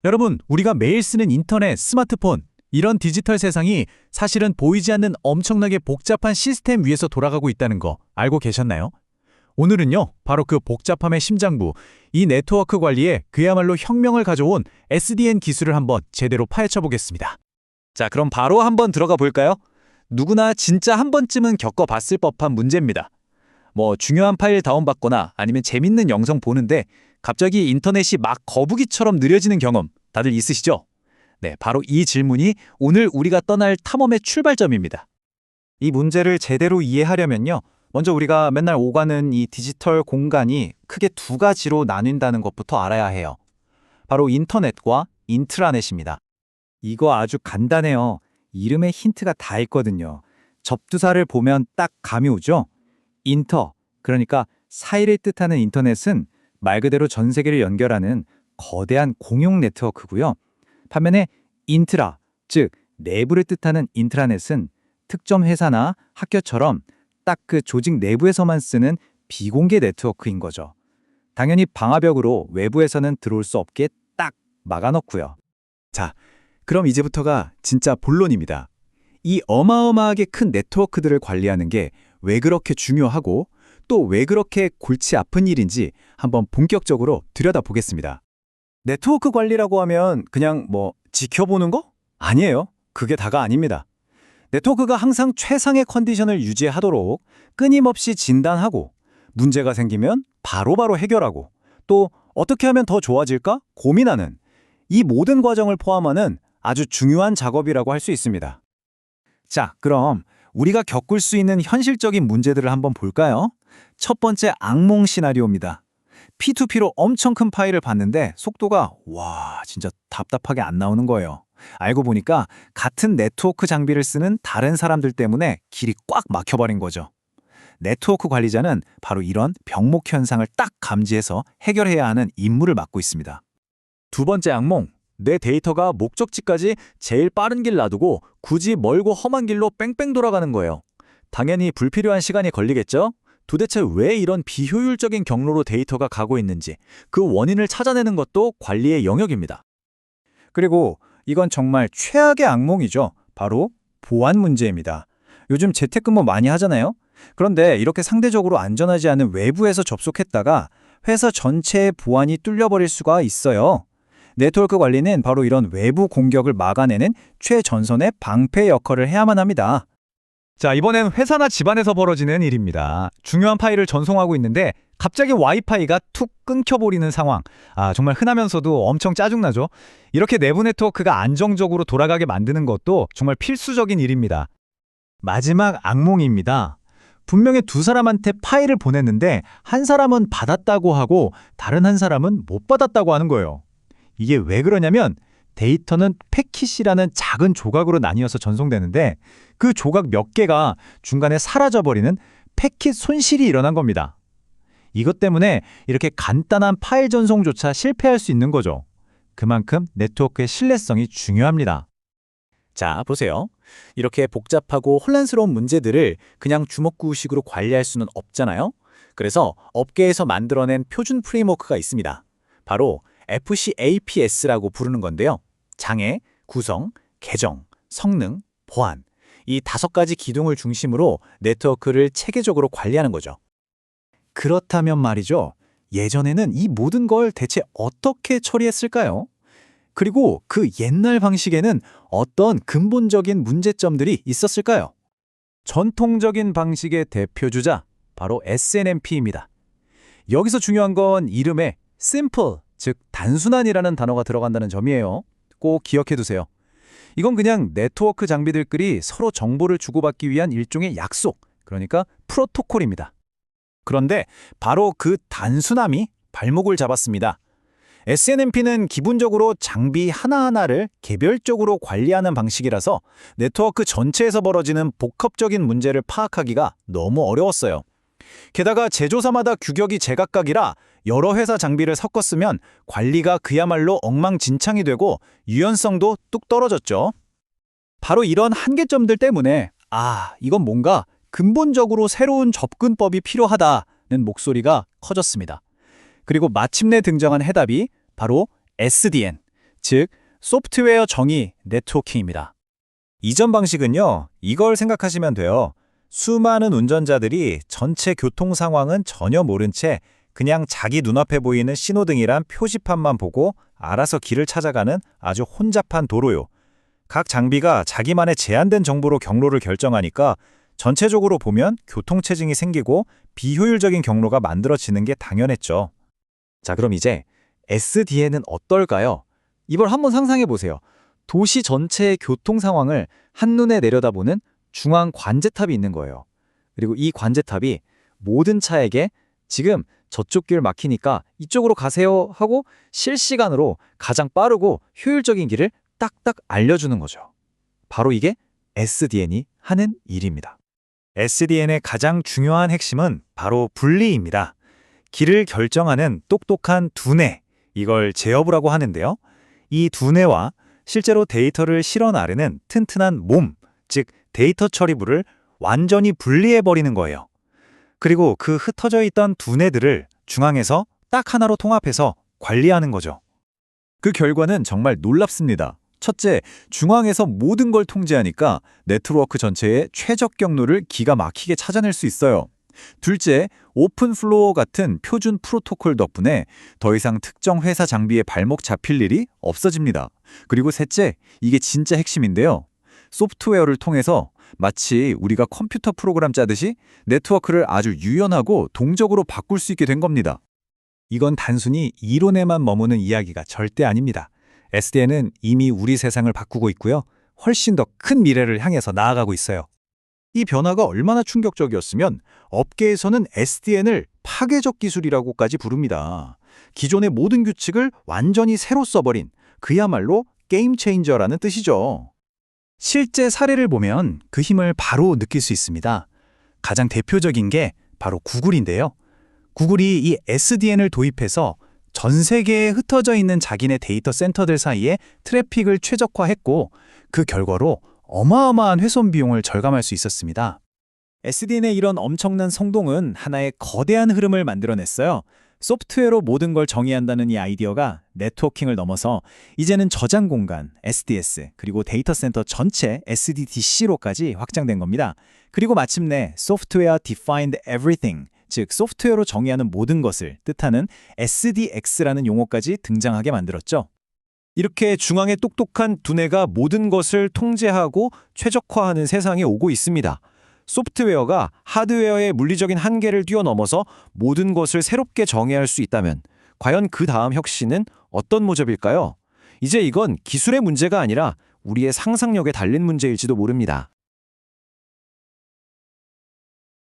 여러분, 우리가 매일 쓰는 인터넷, 스마트폰, 이런 디지털 세상이 사실은 보이지 않는 엄청나게 복잡한 시스템 위에서 돌아가고 있다는 거 알고 계셨나요? 오늘은요, 바로 그 복잡함의 심장부, 이 네트워크 관리에 그야말로 혁명을 가져온 SDN 기술을 한번 제대로 파헤쳐 보겠습니다. 자, 그럼 바로 한번 들어가 볼까요? 누구나 진짜 한 번쯤은 겪어봤을 법한 문제입니다. 중요한 파일 다운받거나 아니면 재밌는 영상 보는데 갑자기 인터넷이 막 거북이처럼 느려지는 경험 다들 있으시죠? 네, 바로 이 질문이 오늘 우리가 떠날 탐험의 출발점입니다. 이 문제를 제대로 이해하려면요, 먼저 우리가 맨날 오가는 이 디지털 공간이 크게 두 가지로 나뉜다는 것부터 알아야 해요. 바로 인터넷과 인트라넷입니다. 이거 아주 간단해요. 이름에 힌트가 다 있거든요. 접두사를 보면 딱 감이 오죠? 인터, 그러니까 사이를 뜻하는 인터넷은 말 그대로 전 세계를 연결하는 거대한 공용 네트워크고요. 반면에 인트라, 즉 내부를 뜻하는 인트라넷은 특정 회사나 학교처럼 딱 그 조직 내부에서만 쓰는 비공개 네트워크인 거죠. 당연히 방화벽으로 외부에서는 들어올 수 없게 딱 막아놓고요. 자, 그럼 이제부터가 진짜 본론입니다. 이 어마어마하게 큰 네트워크들을 관리하는 게 왜 그렇게 중요하고 또 왜 그렇게 골치 아픈 일인지 한번 본격적으로 들여다보겠습니다. 네트워크 관리라고 하면 그냥 지켜보는 거? 아니에요. 그게 다가 아닙니다. 네트워크가 항상 최상의 컨디션을 유지하도록 끊임없이 진단하고 문제가 생기면 바로바로 해결하고 또 어떻게 하면 더 좋아질까 고민하는 이 모든 과정을 포함하는 아주 중요한 작업이라고 할 수 있습니다. 자, 그럼 우리가 겪을 수 있는 현실적인 문제들을 한번 볼까요? 첫 번째 악몽 시나리오입니다. P2P로 엄청 큰 파일을 봤는데 속도가 진짜 답답하게 안 나오는 거예요. 알고 보니까 같은 네트워크 장비를 쓰는 다른 사람들 때문에 길이 꽉 막혀버린 거죠. 네트워크 관리자는 바로 이런 병목 현상을 딱 감지해서 해결해야 하는 임무를 맡고 있습니다. 두 번째 악몽, 내 데이터가 목적지까지 제일 빠른 길 놔두고 굳이 멀고 험한 길로 뺑뺑 돌아가는 거예요. 당연히 불필요한 시간이 걸리겠죠? 도대체 왜 이런 비효율적인 경로로 데이터가 가고 있는지 그 원인을 찾아내는 것도 관리의 영역입니다. 그리고 이건 정말 최악의 악몽이죠. 바로 보안 문제입니다. 요즘 재택근무 많이 하잖아요. 그런데 이렇게 상대적으로 안전하지 않은 외부에서 접속했다가 회사 전체의 보안이 뚫려버릴 수가 있어요. 네트워크 관리는 바로 이런 외부 공격을 막아내는 최전선의 방패 역할을 해야만 합니다. 자, 이번엔 회사나 집안에서 벌어지는 일입니다. 중요한 파일을 전송하고 있는데 갑자기 와이파이가 툭 끊겨버리는 상황. 정말 흔하면서도 엄청 짜증나죠? 이렇게 내부 네트워크가 안정적으로 돌아가게 만드는 것도 정말 필수적인 일입니다. 마지막 악몽입니다. 분명히 두 사람한테 파일을 보냈는데 한 사람은 받았다고 하고 다른 한 사람은 못 받았다고 하는 거예요. 이게 왜 그러냐면 데이터는 패킷이라는 작은 조각으로 나뉘어서 전송되는데 그 조각 몇 개가 중간에 사라져버리는 패킷 손실이 일어난 겁니다. 이것 때문에 이렇게 간단한 파일 전송조차 실패할 수 있는 거죠. 그만큼 네트워크의 신뢰성이 중요합니다. 자, 보세요. 이렇게 복잡하고 혼란스러운 문제들을 그냥 주먹구구식으로 관리할 수는 없잖아요. 그래서 업계에서 만들어낸 표준 프레임워크가 있습니다. 바로 FCAPS라고 부르는 건데요. 장애, 구성, 계정, 성능, 보안 이 5가지 기둥을 중심으로 네트워크를 체계적으로 관리하는 거죠. 그렇다면 말이죠. 예전에는 이 모든 걸 대체 어떻게 처리했을까요? 그리고 그 옛날 방식에는 어떤 근본적인 문제점들이 있었을까요? 전통적인 방식의 대표주자, 바로 SNMP입니다. 여기서 중요한 건 이름에 simple, 즉 단순한이라는 단어가 들어간다는 점이에요. 꼭 기억해 두세요. 이건 그냥 네트워크 장비들끼리 서로 정보를 주고받기 위한 일종의 약속, 그러니까 프로토콜입니다. 그런데 바로 그 단순함이 발목을 잡았습니다. SNMP는 기본적으로 장비 하나하나를 개별적으로 관리하는 방식이라서 네트워크 전체에서 벌어지는 복합적인 문제를 파악하기가 너무 어려웠어요. 게다가 제조사마다 규격이 제각각이라 여러 회사 장비를 섞었으면 관리가 그야말로 엉망진창이 되고 유연성도 뚝 떨어졌죠. 바로 이런 한계점들 때문에 이건 뭔가 근본적으로 새로운 접근법이 필요하다는 목소리가 커졌습니다. 그리고 마침내 등장한 해답이 바로 SDN, 즉 소프트웨어 정의 네트워킹입니다. 이전 방식은요, 이걸 생각하시면 돼요. 수많은 운전자들이 전체 교통 상황은 전혀 모른 채 그냥 자기 눈앞에 보이는 신호등이란 표지판만 보고 알아서 길을 찾아가는 아주 혼잡한 도로요. 각 장비가 자기만의 제한된 정보로 경로를 결정하니까 전체적으로 보면 교통체증이 생기고 비효율적인 경로가 만들어지는 게 당연했죠. 자, 그럼 이제 SDN은 어떨까요? 이걸 한번 상상해 보세요. 도시 전체의 교통 상황을 한눈에 내려다보는 중앙 관제탑이 있는 거예요. 그리고 이 관제탑이 모든 차에게 지금 저쪽 길 막히니까 이쪽으로 가세요 하고 실시간으로 가장 빠르고 효율적인 길을 딱딱 알려주는 거죠. 바로 이게 SDN이 하는 일입니다. SDN의 가장 중요한 핵심은 바로 분리입니다. 길을 결정하는 똑똑한 두뇌, 이걸 제어부라고 하는데요. 이 두뇌와 실제로 데이터를 실어 나르는 튼튼한 몸, 즉 데이터 처리부를 완전히 분리해버리는 거예요. 그리고 그 흩어져 있던 두뇌들을 중앙에서 딱 하나로 통합해서 관리하는 거죠. 그 결과는 정말 놀랍습니다. 첫째, 중앙에서 모든 걸 통제하니까 네트워크 전체의 최적 경로를 기가 막히게 찾아낼 수 있어요. 둘째, 오픈플로어 같은 표준 프로토콜 덕분에 더 이상 특정 회사 장비에 발목 잡힐 일이 없어집니다. 그리고 셋째, 이게 진짜 핵심인데요. 소프트웨어를 통해서 마치 우리가 컴퓨터 프로그램 짜듯이 네트워크를 아주 유연하고 동적으로 바꿀 수 있게 된 겁니다. 이건 단순히 이론에만 머무는 이야기가 절대 아닙니다. SDN은 이미 우리 세상을 바꾸고 있고요. 훨씬 더 큰 미래를 향해서 나아가고 있어요. 이 변화가 얼마나 충격적이었으면 업계에서는 SDN을 파괴적 기술이라고까지 부릅니다. 기존의 모든 규칙을 완전히 새로 써버린 그야말로 게임 체인저라는 뜻이죠. 실제 사례를 보면 그 힘을 바로 느낄 수 있습니다. 가장 대표적인 게 바로 구글인데요. 구글이 이 SDN을 도입해서 전 세계에 흩어져 있는 자기네 데이터 센터들 사이에 트래픽을 최적화했고 그 결과로 어마어마한 훼손 비용을 절감할 수 있었습니다. SDN의 이런 엄청난 성공은 하나의 거대한 흐름을 만들어냈어요. 소프트웨어로 모든 걸 정의한다는 이 아이디어가 네트워킹을 넘어서 이제는 저장 공간, SDS, 그리고 데이터 센터 전체 SDDC로까지 확장된 겁니다. 그리고 마침내 Software Defined Everything, 즉 소프트웨어로 정의하는 모든 것을 뜻하는 SDX라는 용어까지 등장하게 만들었죠. 이렇게 중앙의 똑똑한 두뇌가 모든 것을 통제하고 최적화하는 세상에 오고 있습니다. 소프트웨어가 하드웨어의 물리적인 한계를 뛰어넘어서 모든 것을 새롭게 정의할 수 있다면 과연 그 다음 혁신은 어떤 모습일까요? 이제 이건 기술의 문제가 아니라 우리의 상상력에 달린 문제일지도 모릅니다.